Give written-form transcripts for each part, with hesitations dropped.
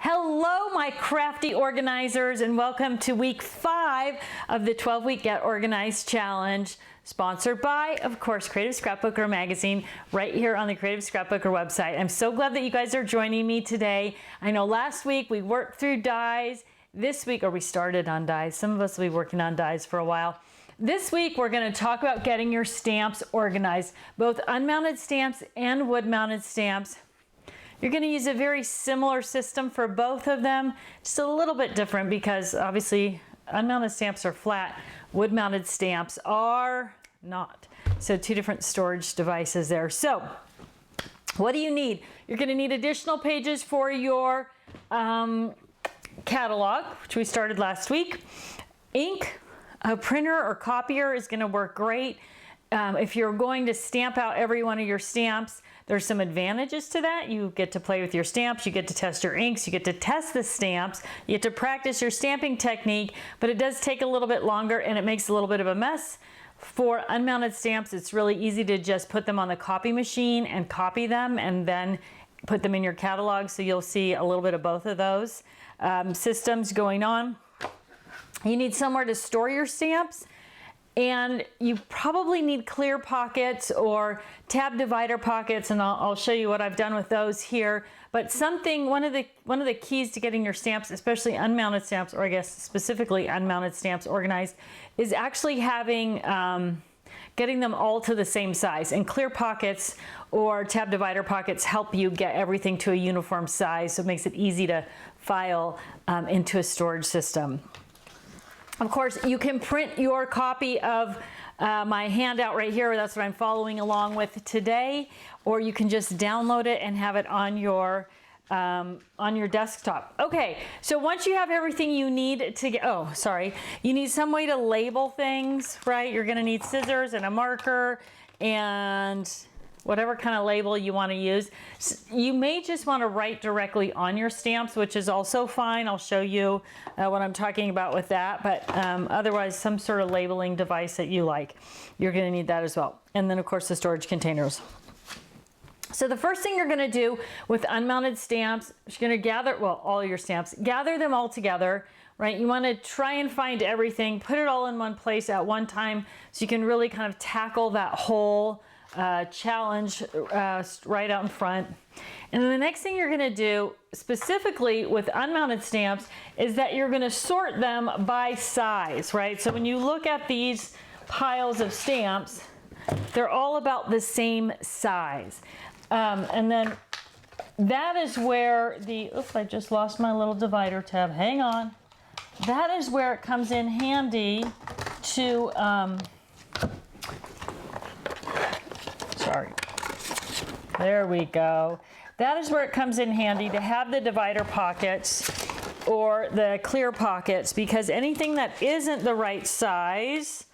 Hello, my crafty organizers, and welcome to week 5 of the 12-week Get Organized Challenge, sponsored by, of course, Creative Scrapbooker magazine, right here on the Creative Scrapbooker website. I'm so glad that you guys are joining me today. I know last week we worked through dies. This week, or we started on dies. Some of us will be working on dies for a while. This week, we're going to talk about getting your stamps organized, both unmounted stamps and wood-mounted stamps. You're going to use a very similar system for both of them, just a little bit different because obviously unmounted stamps are flat, wood-mounted stamps are not. So two different storage devices there. So what do you need? You're going to need additional pages for your catalog, which we started last week. Ink, a printer or copier is going to work great. If you're going to stamp out every one of your stamps, there's some advantages to that. You get to play with your stamps, you get to test your inks, you get to test the stamps, you get to practice your stamping technique, but it does take a little bit longer and it makes a little bit of a mess. For unmounted stamps, it's really easy to just put them on the copy machine and copy them and then put them in your catalog. So you'll see a little bit of both of those systems going on. You need somewhere to store your stamps. And you probably need clear pockets or tab divider pockets, and I'll show you what I've done with those here. But one of the keys to getting your stamps, especially unmounted stamps, or I guess specifically unmounted stamps organized, is actually having getting them all to the same size. And clear pockets or tab divider pockets help you get everything to a uniform size, so it makes it easy to file into a storage system. Of course, you can print your copy of my handout right here. That's what I'm following along with today. Or you can just download it and have it on your desktop. Okay, so once you have everything you need to get, you need some way to label things, right? You're gonna need scissors and a marker and whatever kind of label you want to use. You may just want to write directly on your stamps, which is also fine. I'll show you what I'm talking about with that, but otherwise some sort of labeling device that you like. You're going to need that as well. And then of course the storage containers. So the first thing you're going to do with unmounted stamps, you're going to gather, well, all your stamps, gather them all together, right? You want to try and find everything, put it all in one place at one time so you can really kind of tackle that whole challenge right out in front. And then the next thing you're going to do specifically with unmounted stamps is that you're going to sort them by size, right? So when you look at these piles of stamps, they're all about the same size. And then that is where I just lost my little divider tab. Hang on. That is where it comes in handy to there we go. That is where it comes in handy to have the divider pockets or the clear pockets, because anything that isn't the right size,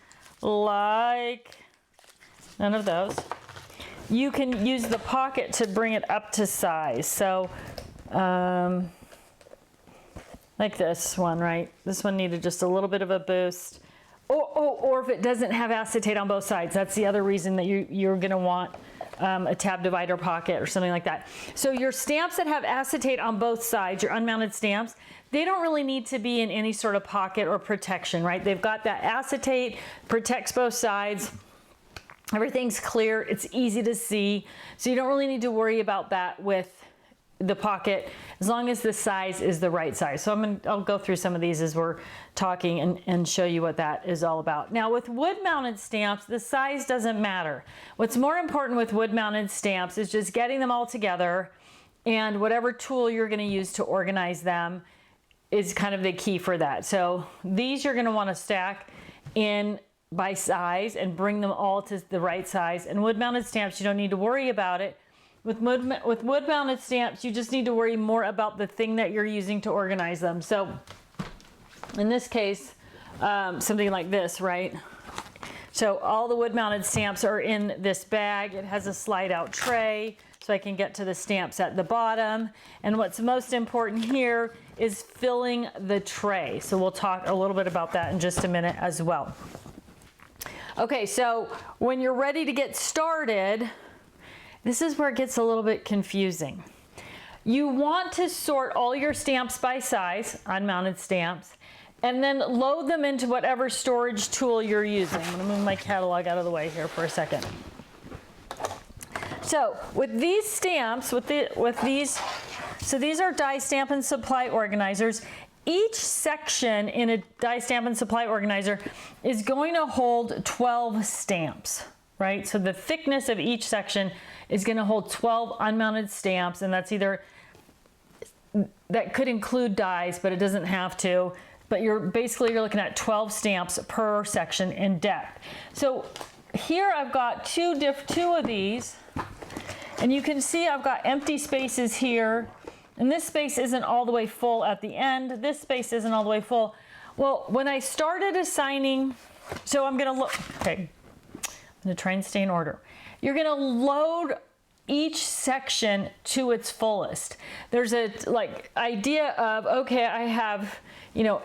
like none of those, you can use the pocket to bring it up to size. So like this one, right? This one needed just a little bit of a boost. Or if it doesn't have acetate on both sides, that's the other reason that you're going to want a tab divider pocket or something like that. So your stamps that have acetate on both sides, your unmounted stamps, they don't really need to be in any sort of pocket or protection, right? They've got that acetate, protects both sides. Everything's clear, it's easy to see. So you don't really need to worry about that with the pocket, as long as the size is the right size. So I'll go through some of these as we're talking and show you what that is all about. Now with wood-mounted stamps, the size doesn't matter. What's more important with wood-mounted stamps is just getting them all together, and whatever tool you're going to use to organize them is kind of the key for that. So these you're going to want to stack in by size and bring them all to the right size. And wood-mounted stamps, you don't need to worry about it. With wood-mounted stamps, you just need to worry more about the thing that you're using to organize them. So in this case, something like this, right? So all the wood-mounted stamps are in this bag. It has a slide-out tray, so I can get to the stamps at the bottom. And what's most important here is filling the tray. So we'll talk a little bit about that in just a minute as well. Okay, so when you're ready to get started, this is where it gets a little bit confusing. You want to sort all your stamps by size, unmounted stamps, and then load them into whatever storage tool you're using. I'm gonna move my catalog out of the way here for a second. So with these stamps, so these are die stamp and supply organizers. Each section in a die stamp and supply organizer is going to hold 12 stamps, right? So the thickness of each section is going to hold 12 unmounted stamps, and that's either, that could include dies, but it doesn't have to. But you're looking at 12 stamps per section in depth. So here I've got two of these, and you can see I've got empty spaces here, and this space isn't all the way full at the end. This space isn't all the way full. Well, when I started assigning, so I'm gonna look, okay, I'm gonna try and stay in order. You're gonna load each section to its fullest. There's a idea of, okay, I have,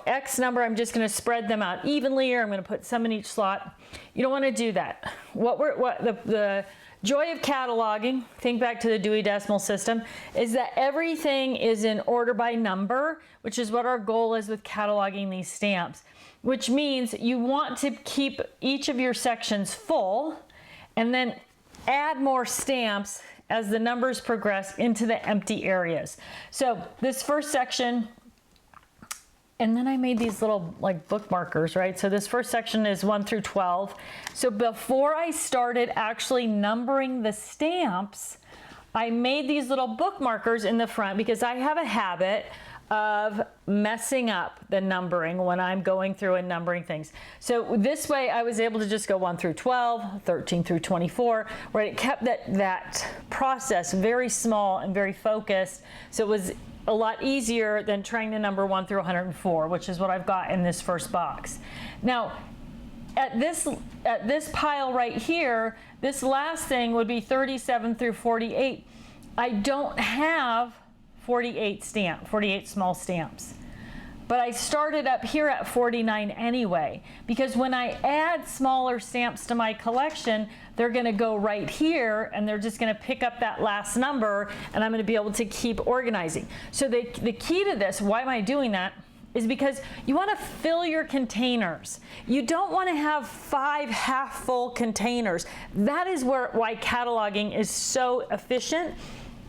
X number, I'm just gonna spread them out evenly, or I'm gonna put some in each slot. You don't wanna do that. The joy of cataloging, think back to the Dewey Decimal System, is that everything is in order by number, which is what our goal is with cataloging these stamps, which means you want to keep each of your sections full and then add more stamps as the numbers progress into the empty areas. So this first section, and then I made these little bookmarkers, right? So this first section is 1 through 12. So before I started actually numbering the stamps, I made these little bookmarkers in the front because I have a habit of messing up the numbering when I'm going through and numbering things. So this way I was able to just go 1 through 12, 13 through 24, where it kept that process very small and very focused. So it was a lot easier than trying to number 1 through 104, which is what I've got in this first box. Now, at this pile right here, this last thing would be 37 through 48. I don't have 48 small stamps. But I started up here at 49 anyway, because when I add smaller stamps to my collection, they're gonna go right here and they're just gonna pick up that last number, and I'm gonna be able to keep organizing. So the key to this, why am I doing that, is because you wanna fill your containers. You don't wanna have 5 half-full containers. That is why cataloging is so efficient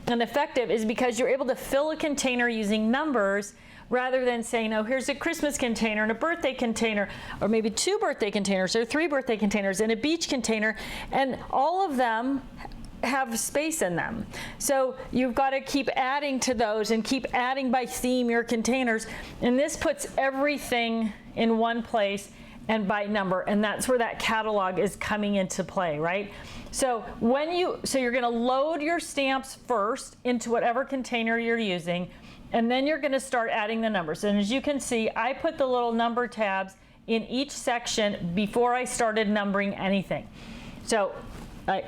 and effective, is because you're able to fill a container using numbers, rather than saying, oh, here's a Christmas container and a birthday container, or maybe 2 birthday containers or 3 birthday containers and a beach container, and all of them have space in them. So you've got to keep adding to those and keep adding by theme your containers, and this puts everything in one place and by number, and that's where that catalog is coming into play, right? So you're going to load your stamps first into whatever container you're using, and then you're going to start adding the numbers. And as you can see, I put the little number tabs in each section before I started numbering anything. So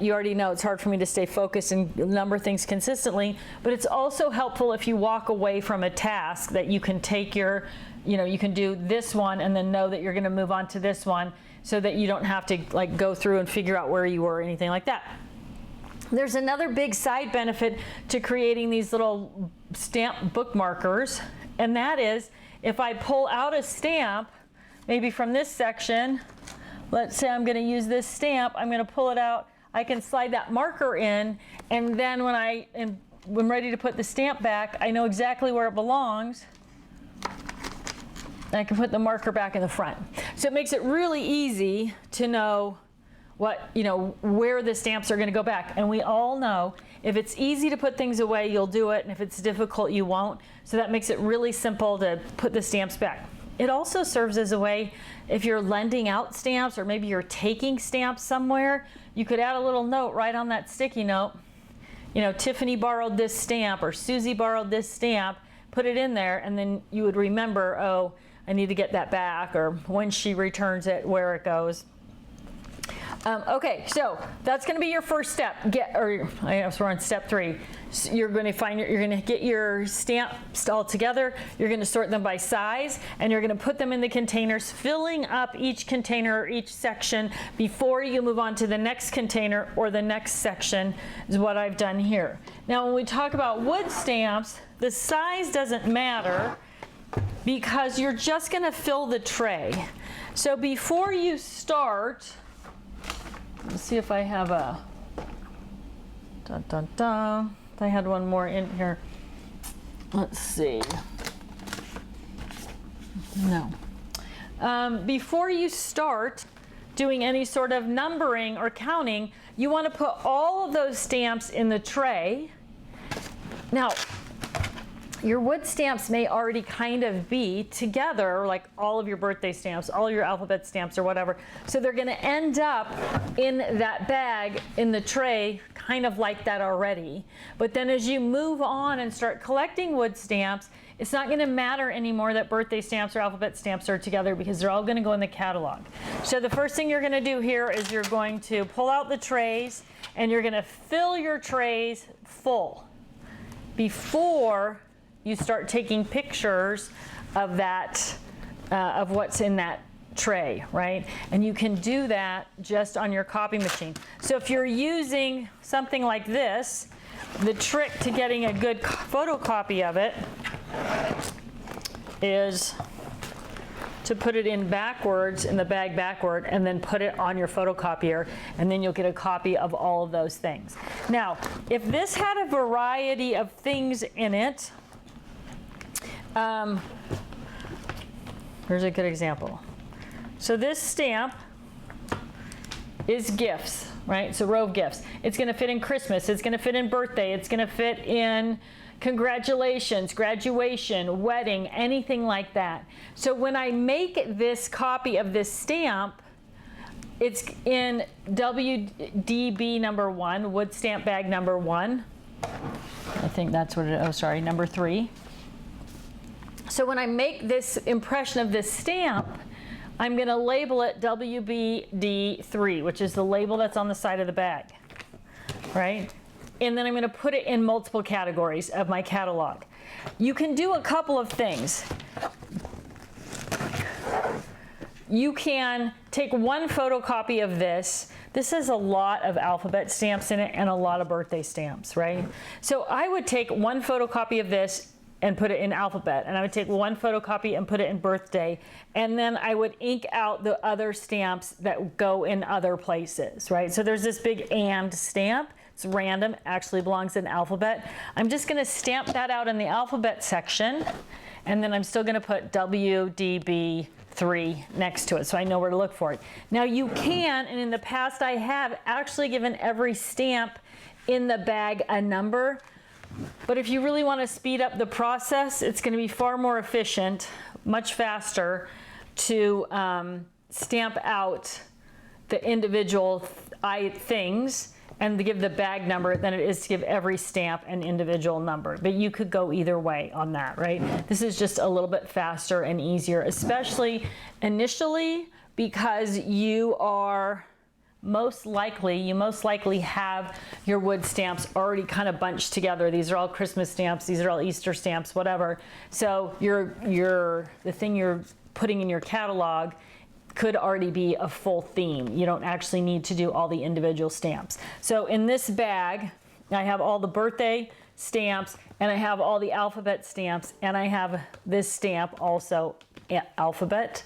you already know it's hard for me to stay focused and number things consistently, but it's also helpful if you walk away from a task that you can take you can do this one and then know that you're going to move on to this one, so that you don't have to go through and figure out where you were or anything like that. There's another big side benefit to creating these little stamp bookmarkers, and that is if I pull out a stamp, maybe from this section, let's say I'm going to use this stamp, I'm going to pull it out, I can slide that marker in, and then when I'm ready to put the stamp back, I know exactly where it belongs. I can put the marker back in the front. So it makes it really easy to know where the stamps are going to go back. And we all know if it's easy to put things away, you'll do it, and if it's difficult, you won't. So that makes it really simple to put the stamps back. It also serves as a way, if you're lending out stamps or maybe you're taking stamps somewhere, you could add a little note right on that sticky note. Tiffany borrowed this stamp, or Susie borrowed this stamp, put it in there, and then you would remember, oh, I need to get that back, or when she returns it, where it goes. Okay, so that's going to be your first step. I guess we're on step 3. So you're going to get your stamps all together. You're going to sort them by size, and you're going to put them in the containers, filling up each container or each section before you move on to the next container or the next section, is what I've done here. Now, when we talk about wood stamps, the size doesn't matter because you're just going to fill the tray. So before you start, let's see if I have a, I had one more in here. Let's see. No. Before you start doing any sort of numbering or counting, you want to put all of those stamps in the tray. Now, your wood stamps may already kind of be together, like all of your birthday stamps, all your alphabet stamps or whatever. So they're going to end up in that bag in the tray, kind of like that already. But then as you move on and start collecting wood stamps, it's not going to matter anymore that birthday stamps or alphabet stamps are together because they're all going to go in the catalog. So the first thing you're going to do here is you're going to pull out the trays and you're going to fill your trays full before you start taking pictures of that, of what's in that tray, right? And you can do that just on your copy machine. So if you're using something like this, the trick to getting a good photocopy of it is to put it in backwards, in the bag backward, and then put it on your photocopier, and then you'll get a copy of all of those things. Now, if this had a variety of things in it, here's a good example. So this stamp is gifts, right? It's a row of gifts. It's going to fit in Christmas. It's going to fit in birthday. It's going to fit in congratulations, graduation, wedding, anything like that. So when I make this copy of this stamp, it's in WDB number 1, wood stamp bag number 1. I think that's what it is. Oh, sorry, number 3. So when I make this impression of this stamp, I'm going to label it WBD3, which is the label that's on the side of the bag, right? And then I'm going to put it in multiple categories of my catalog. You can do a couple of things. You can take one photocopy of this. This has a lot of alphabet stamps in it and a lot of birthday stamps, right? So I would take one photocopy of this and put it in alphabet, and I would take one photocopy and put it in birthday, and then I would ink out the other stamps that go in other places, right? So there's this big and stamp. It's random, actually belongs in alphabet. I'm just going to stamp that out in the alphabet section, and then I'm still going to put WDB3 next to it so I know where to look for it. Now you can, and in the past I have actually given every stamp in the bag a number. But if you really want to speed up the process, it's going to be far more efficient, much faster to stamp out the individual things and to give the bag number than it is to give every stamp an individual number. But you could go either way on that, right? This is just a little bit faster and easier, especially initially because you most likely have your wood stamps already kind of bunched together. These are all Christmas stamps, these are all Easter stamps, whatever. So the thing you're putting in your catalog could already be a full theme. You don't actually need to do all the individual stamps. So in this bag, I have all the birthday stamps, and I have all the alphabet stamps, and I have this stamp also alphabet.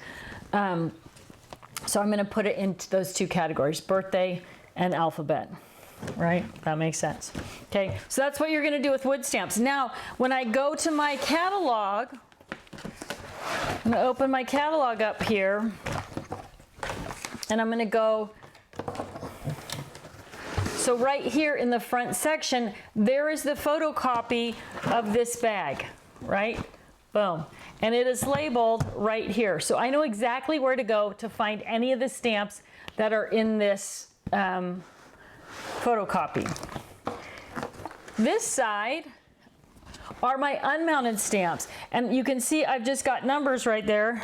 So I'm going to put it into those two categories, birthday and alphabet, right? That makes sense. Okay, so that's what you're going to do with wood stamps. Now, when I go to my catalog, I'm going to open my catalog up here, and I'm going to go, so right here in the front section, there is the photocopy of this bag, right? Boom. And it is labeled right here. So I know exactly where to go to find any of the stamps that are in this photocopy. This side are my unmounted stamps. And you can see I've just got numbers right there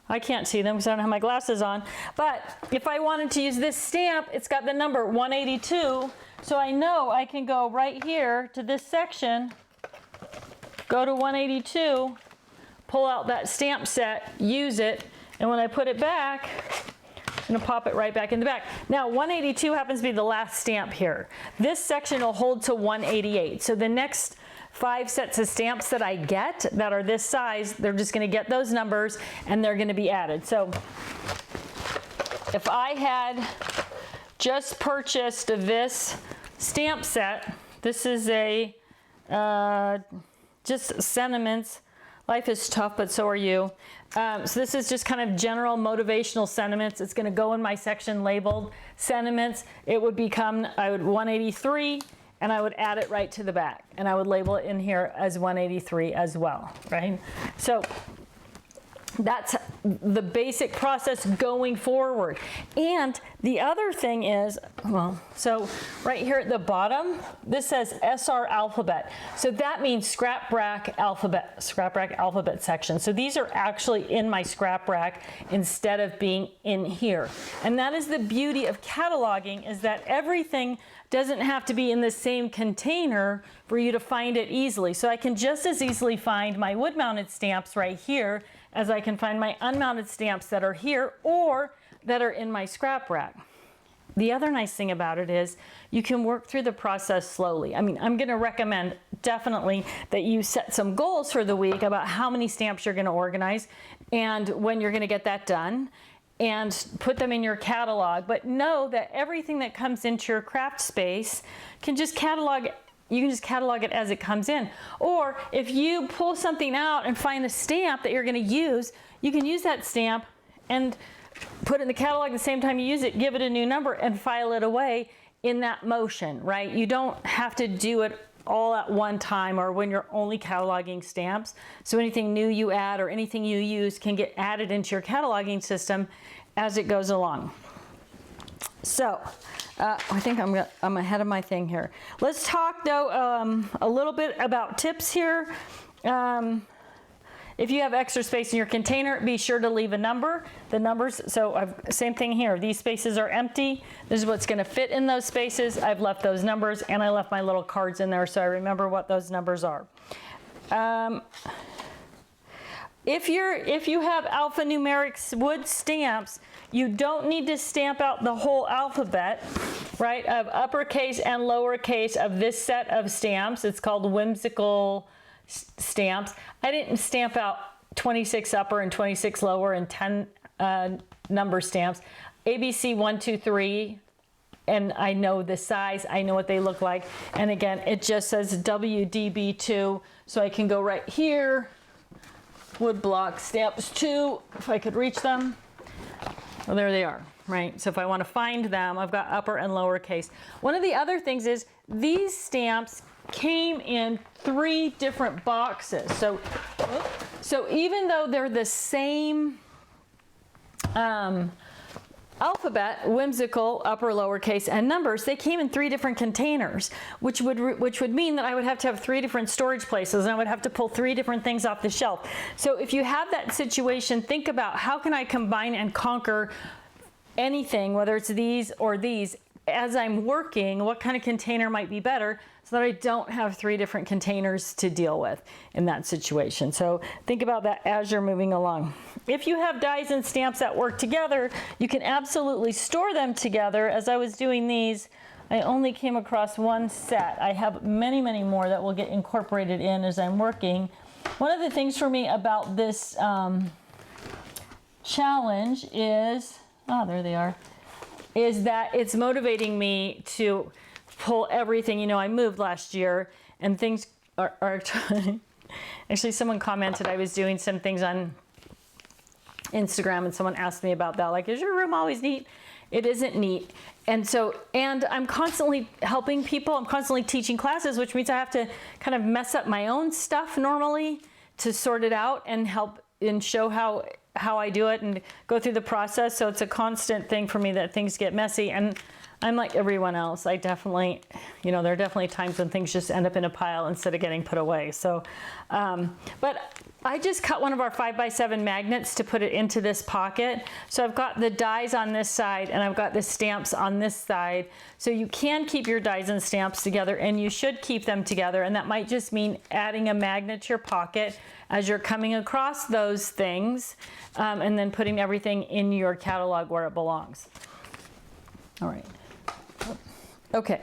I can't see them because I don't have my glasses on. But if I wanted to use this stamp, it's got the number 182. So I know I can go right here to this section, go to 182, pull out that stamp set, use it, and when I put it back, I'm gonna pop it right back in the back. Now 182 happens to be the last stamp here. This section will hold to 188. So the next 5 sets of stamps that I get that are this size, they're just gonna get those numbers and they're gonna be added. So if I had just purchased this stamp set, this is a just sentiments. Life is tough, but so are you. So this is just kind of general motivational sentiments. It's gonna go in my section labeled sentiments. It would become, I would 183, and I would add it right to the back. And I would label it in here as 183 as well, right? So that's the basic process going forward. And the other thing is, well, so right here at the bottom, this says SR alphabet. So that means scrap rack alphabet section. So these are actually in my scrap rack instead of being in here. And that is the beauty of cataloging, is that everything doesn't have to be in the same container for you to find it easily. So I can just as easily find my wood mounted stamps right here as I can find my unmounted stamps that are here or that are in my scrap rack. The other nice thing about it is you can work through the process slowly. I mean, I'm gonna recommend definitely that you set some goals for the week about how many stamps you're gonna organize and when you're gonna get that done, and put them in your catalog. But know that everything that comes into your craft space can just catalog. You can just catalog it as it comes in. Or if you pull something out and find a stamp that you're gonna use, you can use that stamp and put it in the catalog the same time you use it, give it a new number and file it away in that motion, right? You don't have to do it all at one time or when you're only cataloging stamps. So anything new you add or anything you use can get added into your cataloging system as it goes along. So I think I'm ahead of my thing here. Let's talk though a little bit about tips here. If you have extra space in your container, be sure to leave a number. The numbers, so same thing here. These spaces are empty. This is what's gonna fit in those spaces. I've left those numbers and I left my little cards in there so I remember what those numbers are. If you have alphanumeric wood stamps, you don't need to stamp out the whole alphabet, right, of uppercase and lowercase of this set of stamps. It's called whimsical stamps. I didn't stamp out 26 upper and 26 lower and 10 number stamps. ABC 1, 2, 3, and I know the size, I know what they look like. And again, it just says WDB2, so I can go right here, wood block stamps 2, if I could reach them. Well, there they are, right? So if I want to find them, I've got upper and lower case. One of the other things is these stamps came in 3 different boxes. So even though they're the same alphabet, whimsical, upper, lowercase, and numbers, they came in 3 different containers, which would mean that I would have to have 3 different storage places and I would have to pull 3 different things off the shelf. So if you have that situation, think about how can I combine and conquer anything, whether it's these or these, as I'm working, what kind of container might be better so that I don't have 3 different containers to deal with in that situation. So think about that as you're moving along. If you have dies and stamps that work together, you can absolutely store them together. As I was doing these, I only came across 1 set. I have many, many more that will get incorporated in as I'm working. One of the things for me about this challenge is, oh, there they are, is that it's motivating me to pull everything. You know, I moved last year and things are actually someone commented I was doing some things on Instagram and someone asked me about that, like, is your room always neat? It isn't neat. And so, and I'm constantly helping people, I'm constantly teaching classes, which means I have to kind of mess up my own stuff normally to sort it out and help and show how I do it and go through the process. So it's a constant thing for me that things get messy. And I'm like everyone else. I definitely, you know, there are definitely times when things just end up in a pile instead of getting put away. So, but I just cut one of our 5x7 magnets to put it into this pocket. So I've got the dies on this side and I've got the stamps on this side. So you can keep your dies and stamps together, and you should keep them together. And that might just mean adding a magnet to your pocket as you're coming across those things, and then putting everything in your catalog where it belongs. All right. Okay.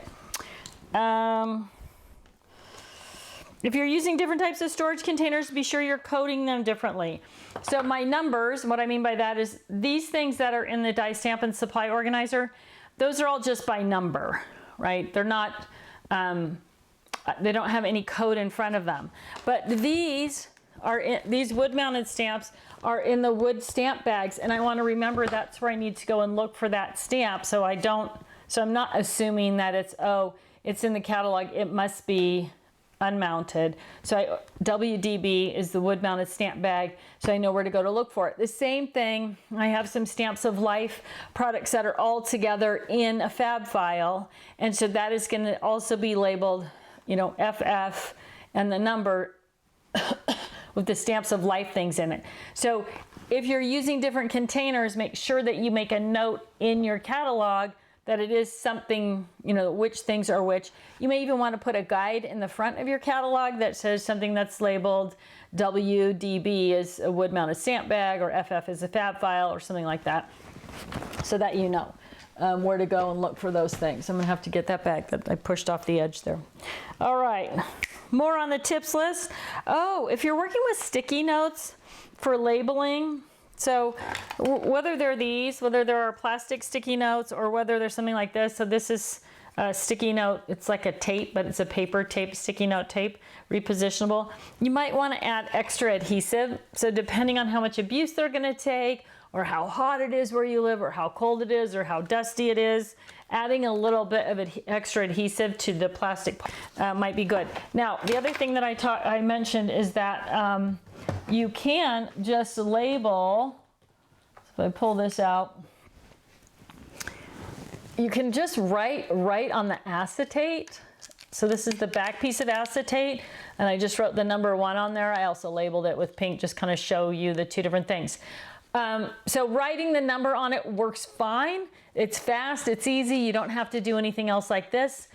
If you're using different types of storage containers, be sure you're coding them differently. So my numbers, what I mean by that is these things that are in the die stamp and supply organizer, those are all just by number, right? They're not, they don't have any code in front of them. But these wood mounted stamps are in the wood stamp bags, and I want to remember that's where I need to go and look for that stamp. So I'm not assuming that it's in the catalog, it must be unmounted. So WDB is the wood mounted stamp bag, so I know where to go to look for it. The same thing, I have some Stamps of Life products that are all together in a fab file, and so that is going to also be labeled, you know, FF and the number with the Stamps of Life things in it. So if you're using different containers, make sure that you make a note in your catalog that it is something, you know, which things are which. You may even want to put a guide in the front of your catalog that says something that's labeled WDB is a wood mounted stamp bag, or FF is a fab file, or something like that, so that you know where to go and look for those things. I'm gonna have to get that back that I pushed off the edge there. All right, more on the tips list. Oh, if you're working with sticky notes for labeling, so whether they're these, whether there are plastic sticky notes, or whether there's something like this. So this is a sticky note. It's like a tape, but it's a paper tape, sticky note tape, repositionable. You might want to add extra adhesive. So depending on how much abuse they're going to take, or how hot it is where you live, or how cold it is, or how dusty it is, adding a little bit of extra adhesive to the plastic might be good. Now, the other thing that I mentioned is that you can just label, so if I pull this out, you can just write on the acetate. So this is the back piece of acetate, and I just wrote the number 1 on there. I also labeled it with pink, just kind of show you the two different things. So writing the number on it works fine. It's fast, it's easy, you don't have to do anything else like this.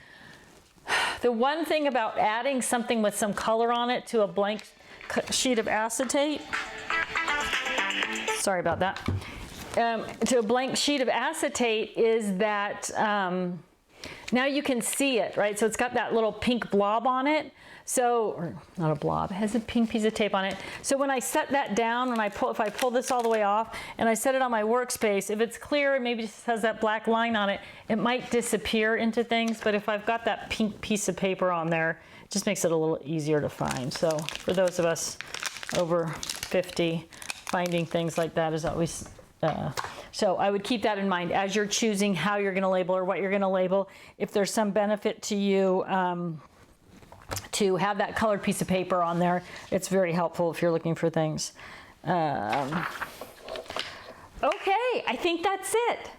The one thing about adding something with some color on it to a blank sheet of acetate, sorry about that, to a blank sheet of acetate is that now you can see it, right? So it's got that little pink blob on it. So, or not a blob, it has a pink piece of tape on it. So when I set that down, if I pull this all the way off and I set it on my workspace, if it's clear and maybe just has that black line on it, it might disappear into things. But if I've got that pink piece of paper on there, it just makes it a little easier to find. So for those of us over 50, finding things like that is always, so I would keep that in mind as you're choosing how you're gonna label or what you're gonna label. If there's some benefit to you, to have that colored piece of paper on there, it's very helpful if you're looking for things. Okay, I think that's it.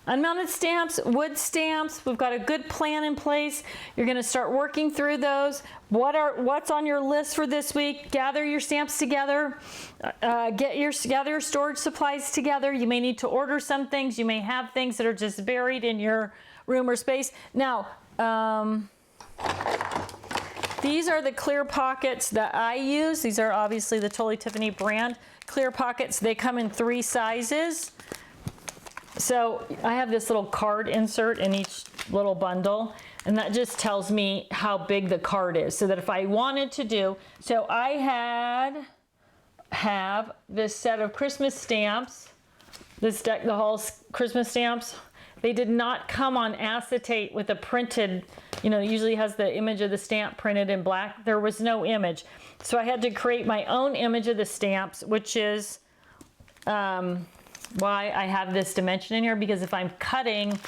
Unmounted stamps, wood stamps, we've got a good plan in place. You're gonna start working through those. What's on your list for this week? Gather your stamps together, gather your storage supplies together. You may need to order some things. You may have things that are just buried in your room or space. Now, these are the clear pockets that I use. These are obviously the Totally Tiffany brand clear pockets. They come in 3 sizes. So I have this little card insert in each little bundle, and that just tells me how big the card is, so that if I wanted to do, so I have this set of Christmas stamps, this deck the Halls Christmas stamps. They did not come on acetate with a printed, you know, it usually has the image of the stamp printed in black. There was no image. So I had to create my own image of the stamps, which is why I have this dimension in here, because if I'm cutting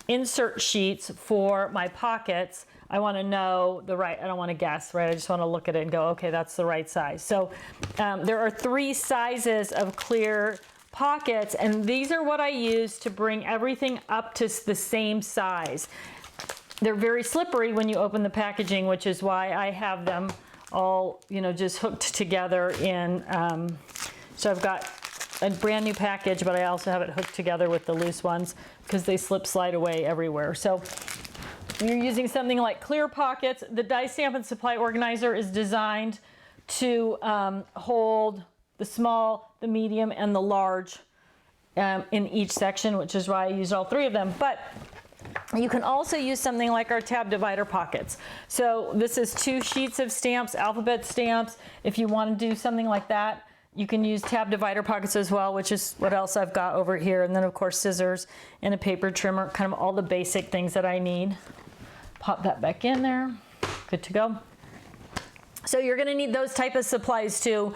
insert sheets for my pockets, I want to know the right, I don't want to guess, right? I just want to look at it and go, okay, that's the right size. So there are 3 sizes of clear pockets, and these are what I use to bring everything up to the same size. They're very slippery when you open the packaging, which is why I have them all, you know, just hooked together in, so I've got a brand new package, but I also have it hooked together with the loose ones because they slide away everywhere. So you're using something like clear pockets. The Die Stamp and Supply Organizer is designed to hold the small, the medium, and the large in each section, which is why I used all three of them. But you can also use something like our tab divider pockets. So this is 2 sheets of stamps, alphabet stamps. If you want to do something like that, you can use tab divider pockets as well, which is what else I've got over here. And then of course scissors and a paper trimmer, kind of all the basic things that I need. Pop that back in there, good to go. So you're gonna need those type of supplies to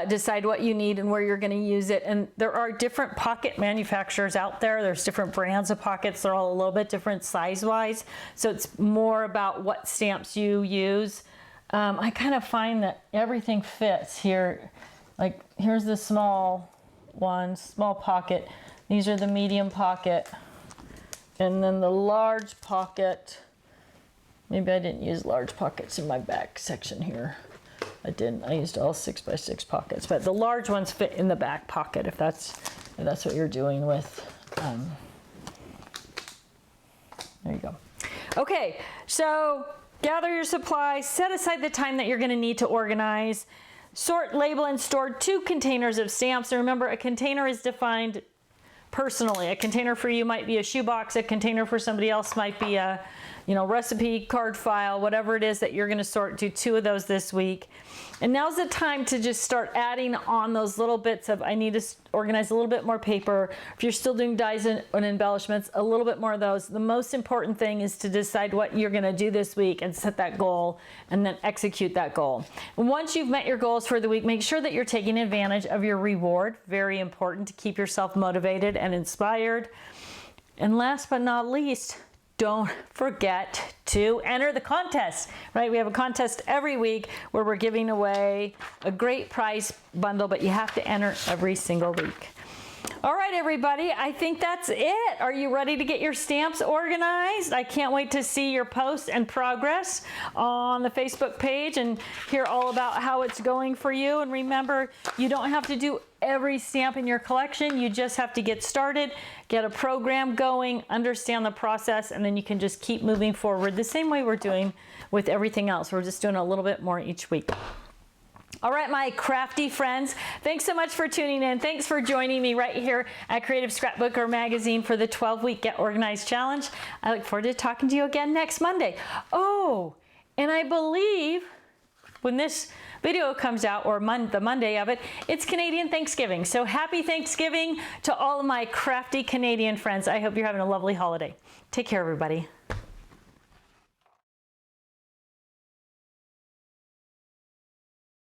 decide what you need and where you're gonna use it. And there are different pocket manufacturers out there. There's different brands of pockets. They're all a little bit different size-wise. So it's more about what stamps you use. I kind of find that everything fits here. Like here's the small one, small pocket. These are the medium pocket. And then the large pocket. Maybe I didn't use large pockets in my back section here. I didn't. I used all 6x6 pockets, but the large ones fit in the back pocket if that's what you're doing with. There you go. Okay, so gather your supplies, set aside the time that you're going to need to organize, sort, label, and store 2 containers of stamps. And remember, a container is defined personally. A container for you might be a shoebox. A container for somebody else might be a, you know, recipe card file, whatever it is that you're going to sort. Do 2 of those this week. And now's the time to just start adding on those little bits of, I need to organize a little bit more paper. If you're still doing dies and embellishments, a little bit more of those. The most important thing is to decide what you're going to do this week and set that goal and then execute that goal. And once you've met your goals for the week, make sure that you're taking advantage of your reward. Very important to keep yourself motivated and inspired. And last but not least, don't forget to enter the contest, right? We have a contest every week where we're giving away a great prize bundle, but you have to enter every single week. All right, everybody, I think that's it. Are you ready to get your stamps organized? I can't wait to see your posts and progress on the Facebook page and hear all about how it's going for you. And remember, you don't have to do every stamp in your collection. You just have to get started, get a program going, understand the process, and then you can just keep moving forward the same way we're doing with everything else. We're just doing a little bit more each week. All right, my crafty friends, thanks so much for tuning in. Thanks for joining me right here at Creative Scrapbooker Magazine for the 12-week Get Organized Challenge. I look forward to talking to you again next Monday. Oh, and I believe when this video comes out, or the Monday of it, it's Canadian Thanksgiving. So happy Thanksgiving to all of my crafty Canadian friends. I hope you're having a lovely holiday. Take care, everybody.